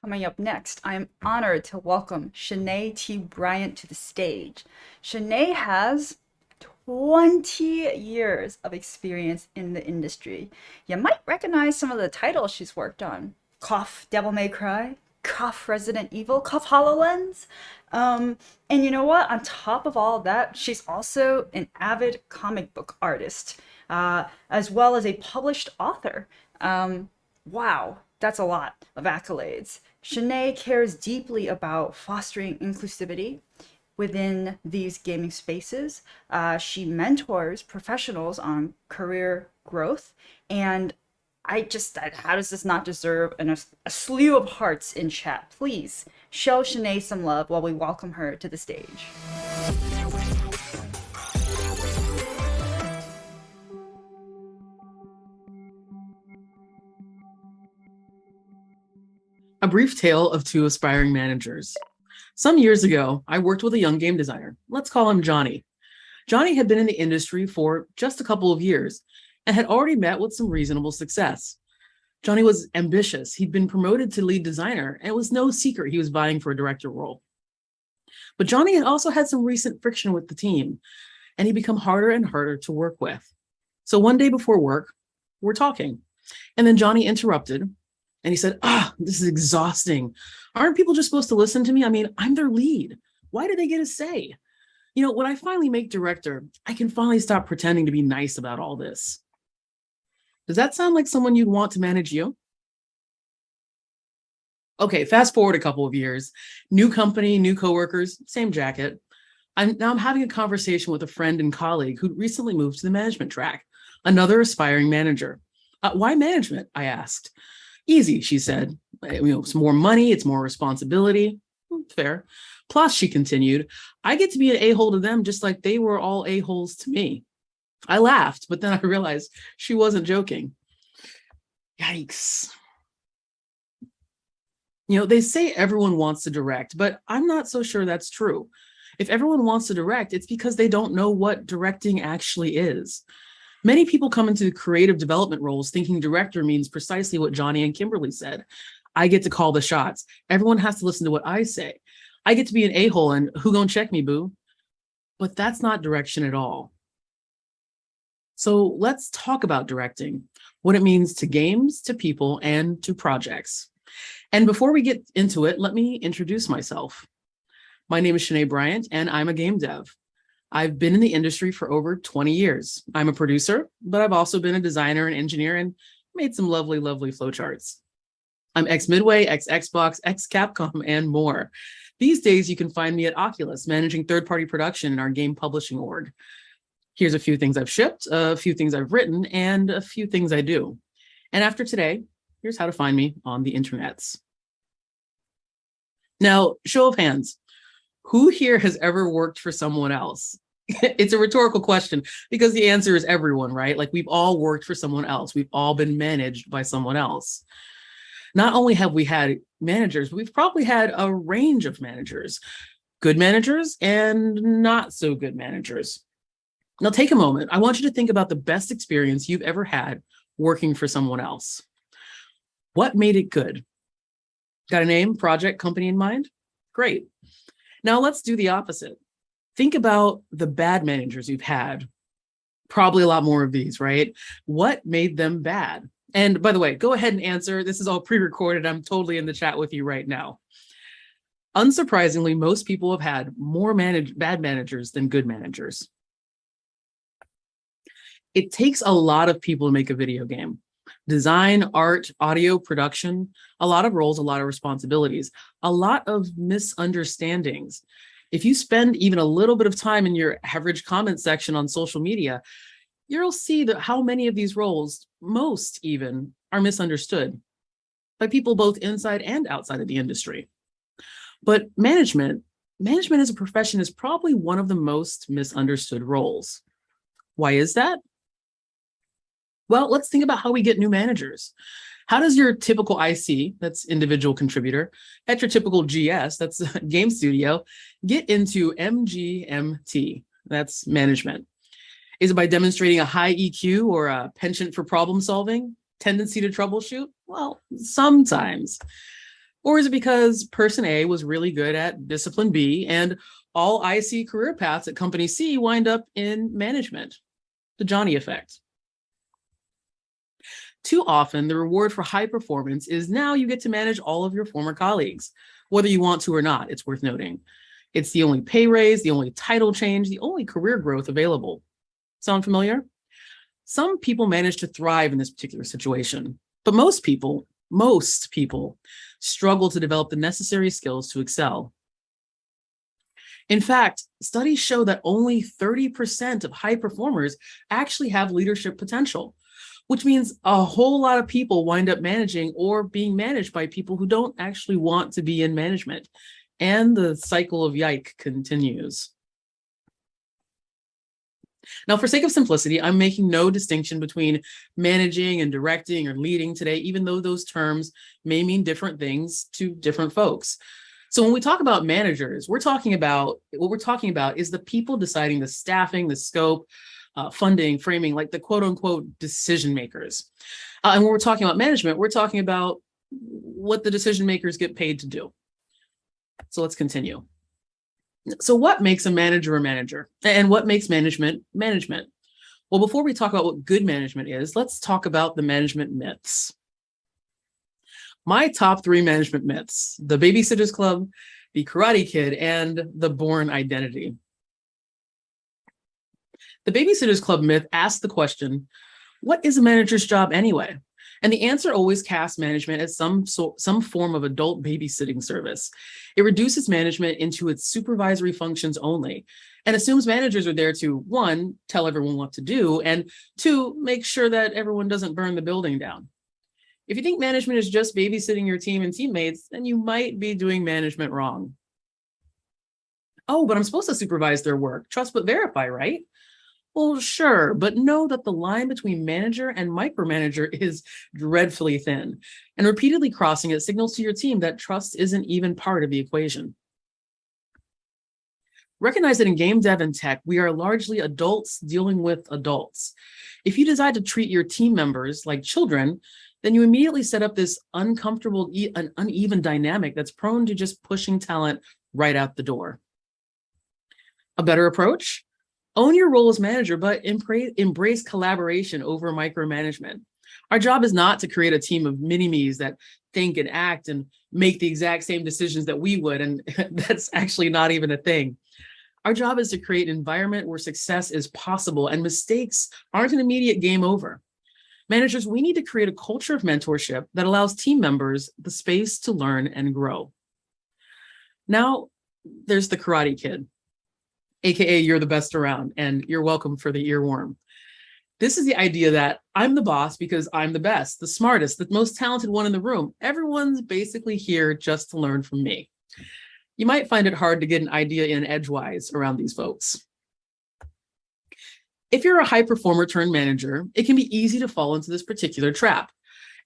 Coming up next, I am honored to welcome Shanae T. Bryant to the stage. Shanae has 20 years of experience in the industry. You might recognize some of the titles she's worked on. Cough, Devil May Cry, Cough, Resident Evil, Cough, HoloLens. And you know what? On top of all that, she's also an avid comic book artist, as well as a published author. Wow, that's a lot of accolades. Shanae cares deeply about fostering inclusivity within these gaming spaces. She mentors professionals on career growth. And how does this not deserve a slew of hearts in chat? Please show Shanae some love while we welcome her to the stage. A brief tale of two aspiring managers. Some years ago, I worked with a young game designer. Let's call him Johnny. Johnny had been in the industry for just a couple of years and had already met with some reasonable success. Johnny was ambitious. He'd been promoted to lead designer, and it was no secret he was vying for a director role. But Johnny had also had some recent friction with the team, and he'd become harder and harder to work with. So one day before work, we're talking, and then Johnny interrupted. And he said, this is exhausting. Aren't people just supposed to listen to me? I mean, I'm their lead. Why do they get a say? When I finally make director, I can finally stop pretending to be nice about all this. Does that sound like someone you'd want to manage you? Okay, fast forward a couple of years. New company, new coworkers, same jacket. I'm having a conversation with a friend and colleague who recently moved to the management track, another aspiring manager. Why management? I asked. Easy, she said. It's more money, it's more responsibility. Fair. Plus, she continued, I get to be an a-hole to them just like they were all a-holes to me. I laughed, but then I realized she wasn't joking. Yikes. They say everyone wants to direct, but I'm not so sure that's true. If everyone wants to direct, it's because they don't know what directing actually is. Many people come into creative development roles thinking director means precisely what Johnny and Kimberly said. I get to call the shots. Everyone has to listen to what I say. I get to be an a-hole and who gonna check me, boo? But that's not direction at all. So let's talk about directing, what it means to games, to people, and to projects. And before we get into it, let me introduce myself. My name is Shanae Bryant, and I'm a game dev. I've been in the industry for over 20 years. I'm a producer, but I've also been a designer and engineer and made some lovely, lovely flowcharts. I'm ex-Midway, ex-Xbox, ex-Capcom, and more. These days, you can find me at Oculus, managing third-party production in our game publishing org. Here's a few things I've shipped, a few things I've written, and a few things I do. And after today, here's how to find me on the internets. Now, show of hands. Who here has ever worked for someone else? It's a rhetorical question because the answer is everyone, right? Like we've all worked for someone else. We've all been managed by someone else. Not only have we had managers, but we've probably had a range of managers, good managers and not so good managers. Now take a moment. I want you to think about the best experience you've ever had working for someone else. What made it good? Got a name, project, company in mind? Great. Now let's do the opposite. Think about the bad managers you've had. Probably a lot more of these, right? What made them bad? And by the way, go ahead and answer. This is all pre-recorded. I'm totally in the chat with you right now. Unsurprisingly, most people have had more bad managers than good managers. It takes a lot of people to make a video game. Design, art, audio, production, a lot of roles, a lot of responsibilities, a lot of misunderstandings. If you spend even a little bit of time in your average comment section on social media, you'll see that how many of these roles, most even, are misunderstood by people both inside and outside of the industry. But management as a profession is probably one of the most misunderstood roles. Why is that? Well, let's think about how we get new managers. How does your typical IC, that's individual contributor, at your typical GS, that's game studio, get into MGMT, that's management? Is it by demonstrating a high EQ or a penchant for problem solving, tendency to troubleshoot? Well, sometimes. Or is it because person A was really good at discipline B and all IC career paths at company C wind up in management? The Johnny effect. Too often, the reward for high performance is now you get to manage all of your former colleagues, whether you want to or not, it's worth noting. It's the only pay raise, the only title change, the only career growth available. Sound familiar? Some people manage to thrive in this particular situation, but most people struggle to develop the necessary skills to excel. In fact, studies show that only 30% of high performers actually have leadership potential, which means a whole lot of people wind up managing or being managed by people who don't actually want to be in management. And the cycle of yike continues. Now, for sake of simplicity, I'm making no distinction between managing and directing or leading today, even though those terms may mean different things to different folks. So when we talk about managers, what we're talking about is the people deciding the staffing, the scope, funding, framing, like the quote unquote decision makers. And when we're talking about management, we're talking about what the decision makers get paid to do. So let's continue. So what makes a manager a manager? And what makes management management? Well, before we talk about what good management is, let's talk about the management myths. My top 3 management myths: the Babysitter's Club, the Karate Kid, and the Bourne Identity. The Babysitter's Club myth asks the question, what is a manager's job anyway? And the answer always casts management as some form of adult babysitting service. It reduces management into its supervisory functions only and assumes managers are there to, 1, tell everyone what to do, and 2, make sure that everyone doesn't burn the building down. If you think management is just babysitting your team and teammates, then you might be doing management wrong. Oh, but I'm supposed to supervise their work. Trust but verify, right? Well, sure, but know that the line between manager and micromanager is dreadfully thin, and repeatedly crossing it signals to your team that trust isn't even part of the equation. Recognize that in game dev and tech, we are largely adults dealing with adults. If you decide to treat your team members like children, then you immediately set up this uncomfortable, uneven dynamic that's prone to just pushing talent right out the door. A better approach? Own your role as manager, but embrace collaboration over micromanagement. Our job is not to create a team of mini-me's that think and act and make the exact same decisions that we would, and that's actually not even a thing. Our job is to create an environment where success is possible and mistakes aren't an immediate game over. Managers, we need to create a culture of mentorship that allows team members the space to learn and grow. Now, there's the Karate Kid. AKA you're the best around, and you're welcome for the earworm. This is the idea that I'm the boss because I'm the best, the smartest, the most talented one in the room. Everyone's basically here just to learn from me. You might find it hard to get an idea in edgewise around these folks. If you're a high performer turned manager, it can be easy to fall into this particular trap.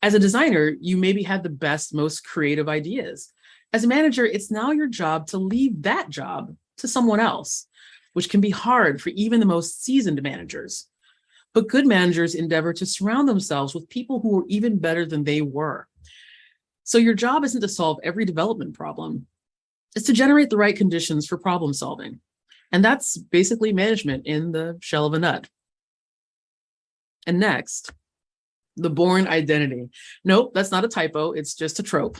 As a designer, you maybe had the best, most creative ideas. As a manager, it's now your job to leave that job to someone else, which can be hard for even the most seasoned managers. But good managers endeavor to surround themselves with people who are even better than they were. So your job isn't to solve every development problem. It's to generate the right conditions for problem solving. And that's basically management in the shell of a nut. And next, the Bourne Identity. Nope, that's not a typo. It's just a trope.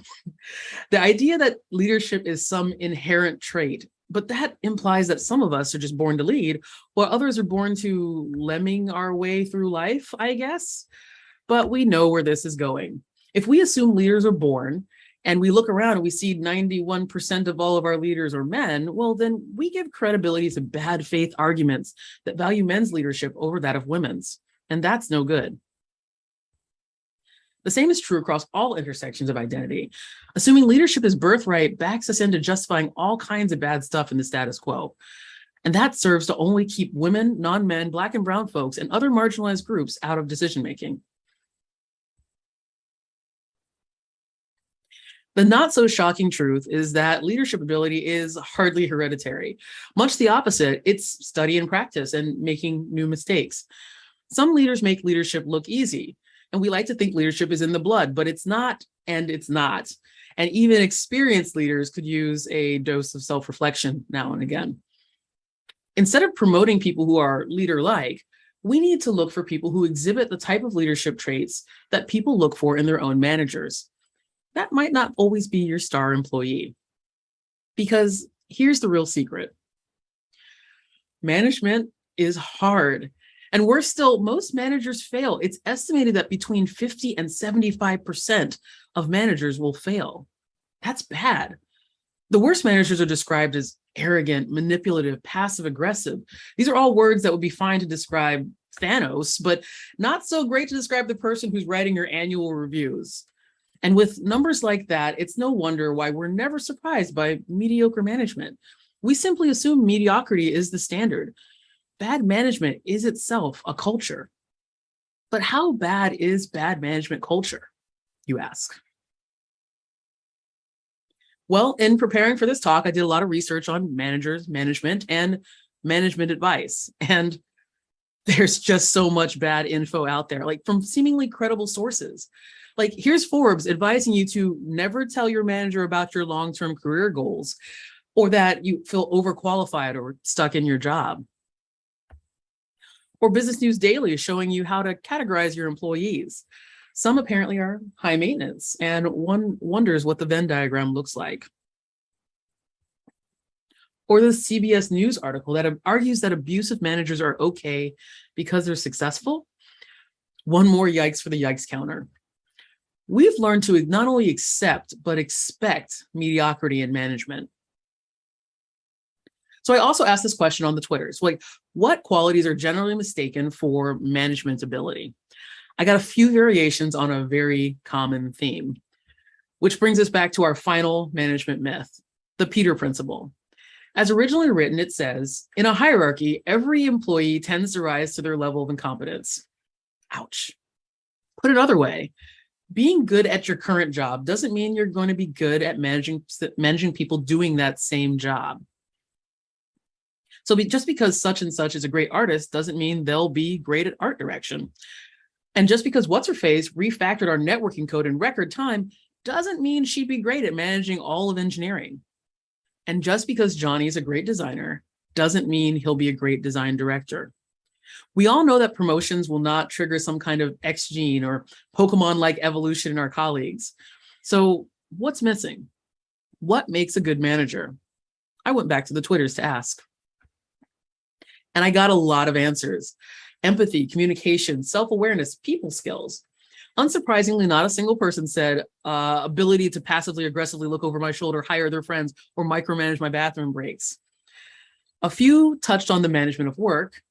The idea that leadership is some inherent trait, but that implies that some of us are just born to lead, while others are born to lemming our way through life, I guess. But we know where this is going. If we assume leaders are born, and we look around and we see 91% of all of our leaders are men, well, then we give credibility to bad faith arguments that value men's leadership over that of women's. And that's no good. The same is true across all intersections of identity. Assuming leadership is birthright backs us into justifying all kinds of bad stuff in the status quo. And that serves to only keep women, non-men, Black and brown folks, and other marginalized groups out of decision-making. The not so shocking truth is that leadership ability is hardly hereditary. Much the opposite, it's study and practice and making new mistakes. Some leaders make leadership look easy, and we like to think leadership is in the blood, but it's not, and it's not. And even experienced leaders could use a dose of self-reflection now and again. Instead of promoting people who are leader-like, we need to look for people who exhibit the type of leadership traits that people look for in their own managers. That might not always be your star employee. Because here's the real secret. Management is hard. And worse still, most managers fail. It's estimated that between 50 and 75% of managers will fail. That's bad. The worst managers are described as arrogant, manipulative, passive aggressive. These are all words that would be fine to describe Thanos, but not so great to describe the person who's writing your annual reviews. And with numbers like that, it's no wonder why we're never surprised by mediocre management. We simply assume mediocrity is the standard. Bad management is itself a culture. But how bad is bad management culture, you ask? Well, in preparing for this talk, I did a lot of research on managers, management, and management advice. And there's just so much bad info out there, like from seemingly credible sources. Like here's Forbes advising you to never tell your manager about your long-term career goals or that you feel overqualified or stuck in your job. Or Business News Daily is showing you how to categorize your employees. Some apparently are high maintenance, and one wonders what the Venn diagram looks like. Or the CBS News article that argues that abusive managers are okay because they're successful. One more yikes for the yikes counter. We've learned to not only accept, but expect mediocrity in management. So I also asked this question on the Twitters, like, what qualities are generally mistaken for management ability? I got a few variations on a very common theme, which brings us back to our final management myth, the Peter Principle. As originally written, it says, in a hierarchy, every employee tends to rise to their level of incompetence. Ouch. Put it another way, being good at your current job doesn't mean you're going to be good at managing people doing that same job. So just because such and such is a great artist doesn't mean they'll be great at art direction. And just because what's-her-face refactored our networking code in record time doesn't mean she'd be great at managing all of engineering. And just because Johnny's a great designer doesn't mean he'll be a great design director. We all know that promotions will not trigger some kind of X gene or Pokemon-like evolution in our colleagues. So what's missing? What makes a good manager? I went back to the Twitters to ask. And I got a lot of answers. Empathy, communication, self-awareness, people skills. Unsurprisingly, not a single person said ability to passively aggressively look over my shoulder, hire their friends, or micromanage my bathroom breaks. A few touched on the management of work,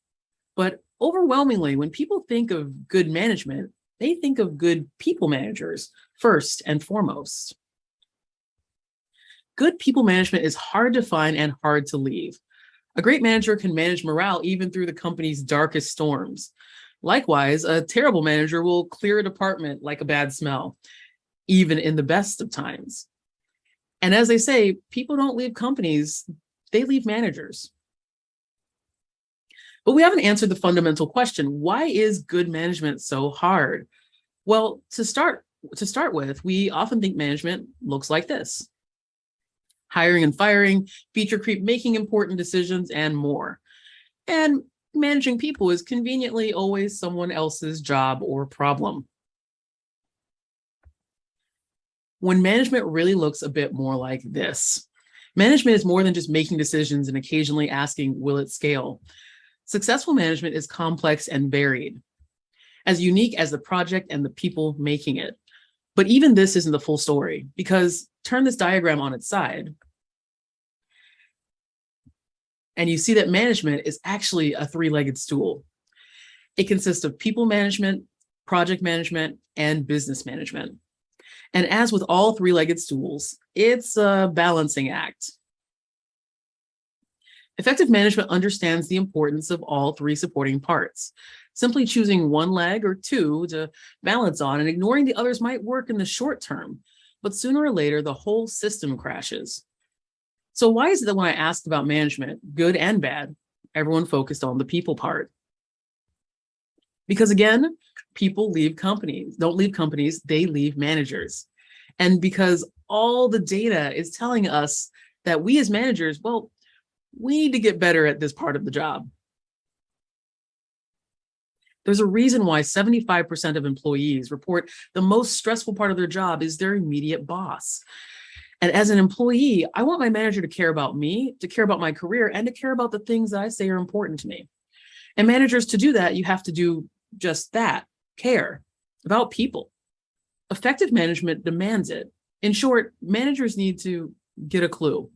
but overwhelmingly, when people think of good management, they think of good people managers first and foremost. Good people management is hard to find and hard to leave. A great manager can manage morale even through the company's darkest storms. Likewise, a terrible manager will clear a department like a bad smell, even in the best of times. And as they say, people don't leave companies, they leave managers. But we haven't answered the fundamental question, why is good management so hard? Well, to start with, we often think management looks like this. Hiring and firing, feature creep, making important decisions, and more. And managing people is conveniently always someone else's job or problem. When management really looks a bit more like this. Management is more than just making decisions and occasionally asking, will it scale? Successful management is complex and varied, as unique as the project and the people making it. But even this isn't the full story, because turn this diagram on its side, and you see that management is actually a three-legged stool. It consists of people management, project management, and business management. And as with all three-legged stools, it's a balancing act. Effective management understands the importance of all three supporting parts. Simply choosing one leg or two to balance on and ignoring the others might work in the short term, but sooner or later, the whole system crashes. So why is it that when I asked about management, good and bad, everyone focused on the people part? Because again, people don't leave companies, they leave managers. And because all the data is telling us that we as managers, well, we need to get better at this part of the job. There's a reason why 75% of employees report the most stressful part of their job is their immediate boss. And as an employee, I want my manager to care about me, to care about my career, and to care about the things that I say are important to me. And managers, to do that, you have to do just that, care about people. Effective management demands it. In short, managers need to get a clue.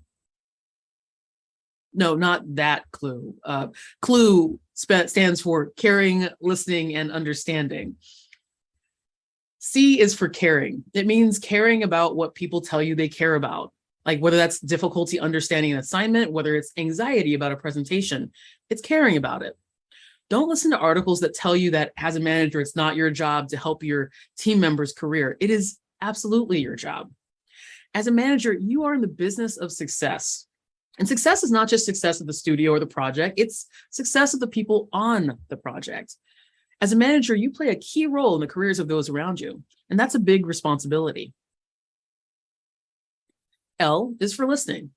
No, not that clue. Clue stands for caring, listening, and understanding. C is for caring. It means caring about what people tell you they care about, like whether that's difficulty understanding an assignment, whether it's anxiety about a presentation, it's caring about it. Don't listen to articles that tell you that as a manager, it's not your job to help your team member's career. It is absolutely your job. As a manager, you are in the business of success. And success is not just success of the studio or the project, it's success of the people on the project. As a manager, you play a key role in the careers of those around you, and that's a big responsibility. L is for listening.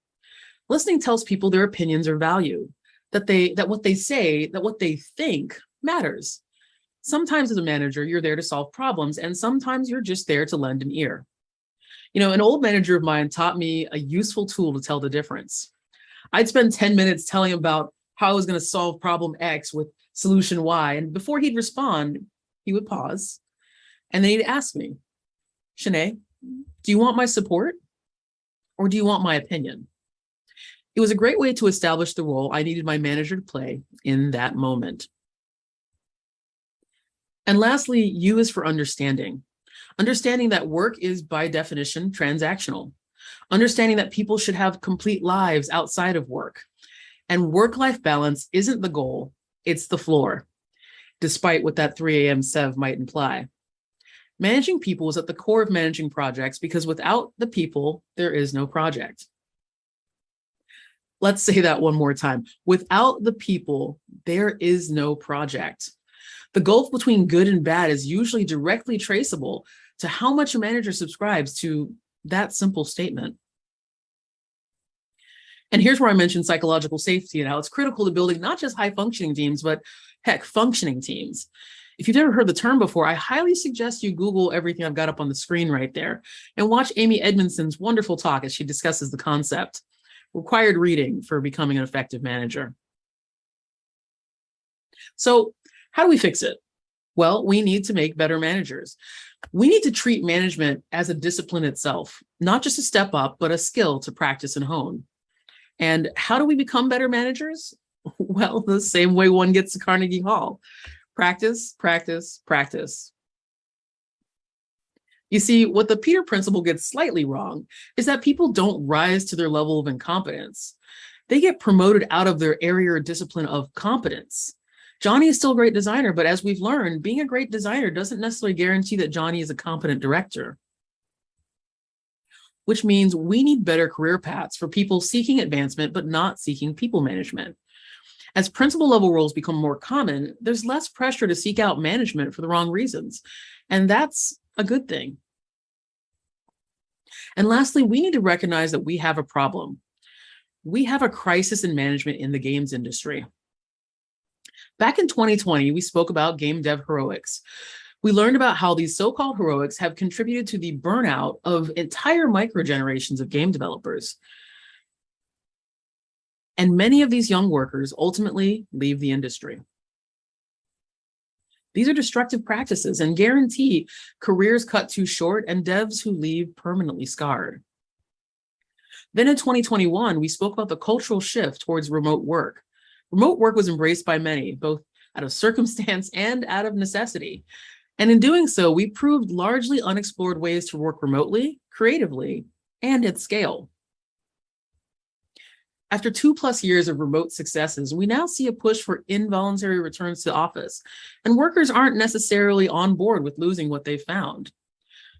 Listening tells people their opinions are valued, that what they say, that what they think matters. Sometimes as a manager, you're there to solve problems, and sometimes you're just there to lend an ear. You know, an old manager of mine taught me a useful tool to tell the difference. I'd spend 10 minutes telling him about how I was going to solve problem X with solution Y. And before he'd respond, he would pause. And then he'd ask me, Shanae, do you want my support or do you want my opinion? It was a great way to establish the role I needed my manager to play in that moment. And lastly, U is for understanding. Understanding that work is by definition transactional. Understanding that people should have complete lives outside of work. And work-life balance isn't the goal, it's the floor, despite what that 3 a.m. Sev might imply. Managing people is at the core of managing projects because without the people, there is no project. Let's say that one more time. Without the people, there is no project. The gulf between good and bad is usually directly traceable to how much a manager subscribes to that simple statement. And here's where I mentioned psychological safety and how it's critical to building not just high functioning teams, but heck, functioning teams. If you've never heard the term before, I highly suggest you Google everything I've got up on the screen right there and watch Amy Edmondson's wonderful talk as she discusses the concept. Required reading for becoming an effective manager. So how do we fix it? Well, we need to make better managers. We need to treat management as a discipline itself, not just a step up, but a skill to practice and hone. And how do we become better managers? Well, the same way one gets to Carnegie Hall. Practice, practice, practice. You see, what the Peter Principle gets slightly wrong is that people don't rise to their level of incompetence. They get promoted out of their area or discipline of competence. Johnny is still a great designer, but as we've learned, being a great designer doesn't necessarily guarantee that Johnny is a competent director. Which means we need better career paths for people seeking advancement, but not seeking people management. As principal level roles become more common, there's less pressure to seek out management for the wrong reasons. And that's a good thing. And lastly, we need to recognize that we have a problem. We have a crisis in management in the games industry. Back in 2020, we spoke about game dev heroics. We learned about how these so-called heroics have contributed to the burnout of entire microgenerations of game developers. And many of these young workers ultimately leave the industry. These are destructive practices and guarantee careers cut too short and devs who leave permanently scarred. Then in 2021, we spoke about the cultural shift towards remote work. Remote work was embraced by many, both out of circumstance and out of necessity. And in doing so, we proved largely unexplored ways to work remotely, creatively, and at scale. After 2+ years of remote successes, we now see a push for involuntary returns to office, and workers aren't necessarily on board with losing what they found.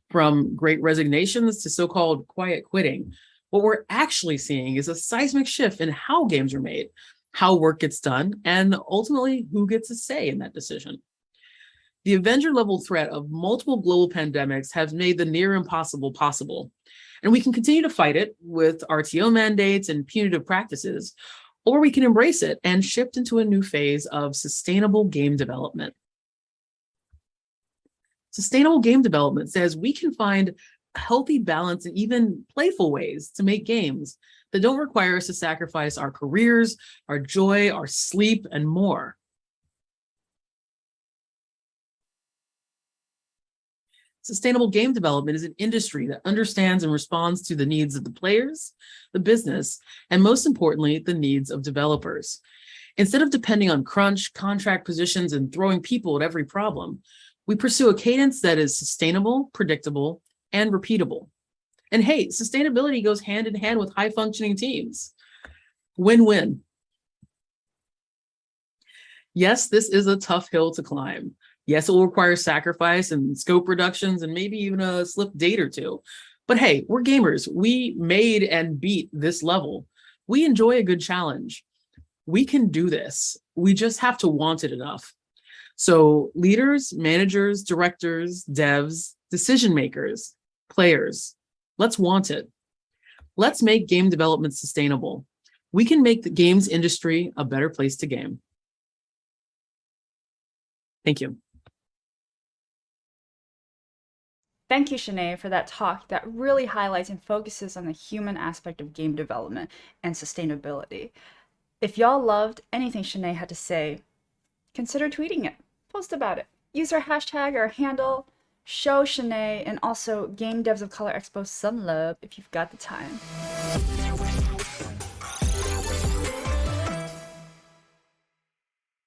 From great resignations to so-called quiet quitting, what we're actually seeing is a seismic shift in how games are made, how work gets done, and ultimately who gets a say in that decision. The Avenger level threat of multiple global pandemics has made the near impossible possible. And we can continue to fight it with RTO mandates and punitive practices, or we can embrace it and shift into a new phase of sustainable game development. Sustainable game development says we can find a healthy balance and even playful ways to make games that don't require us to sacrifice our careers, our joy, our sleep, and more. Sustainable game development is an industry that understands and responds to the needs of the players, the business, and most importantly, the needs of developers. Instead of depending on crunch, contract positions, and throwing people at every problem, we pursue a cadence that is sustainable, predictable, and repeatable. And hey, sustainability goes hand in hand with high functioning teams. Win-win. Yes, this is a tough hill to climb. Yes, it will require sacrifice and scope reductions and maybe even a slipped date or two. But hey, we're gamers. We made and beat this level. We enjoy a good challenge. We can do this. We just have to want it enough. So leaders, managers, directors, devs, decision makers, players, let's want it. Let's make game development sustainable. We can make the games industry a better place to game. Thank you. Thank you, Shanae, for that talk that really highlights and focuses on the human aspect of game development and sustainability. If y'all loved anything Shanae had to say, consider tweeting it. Post about it. Use our hashtag or handle. Show Shanae and also Game Devs of Color Expo some love if you've got the time.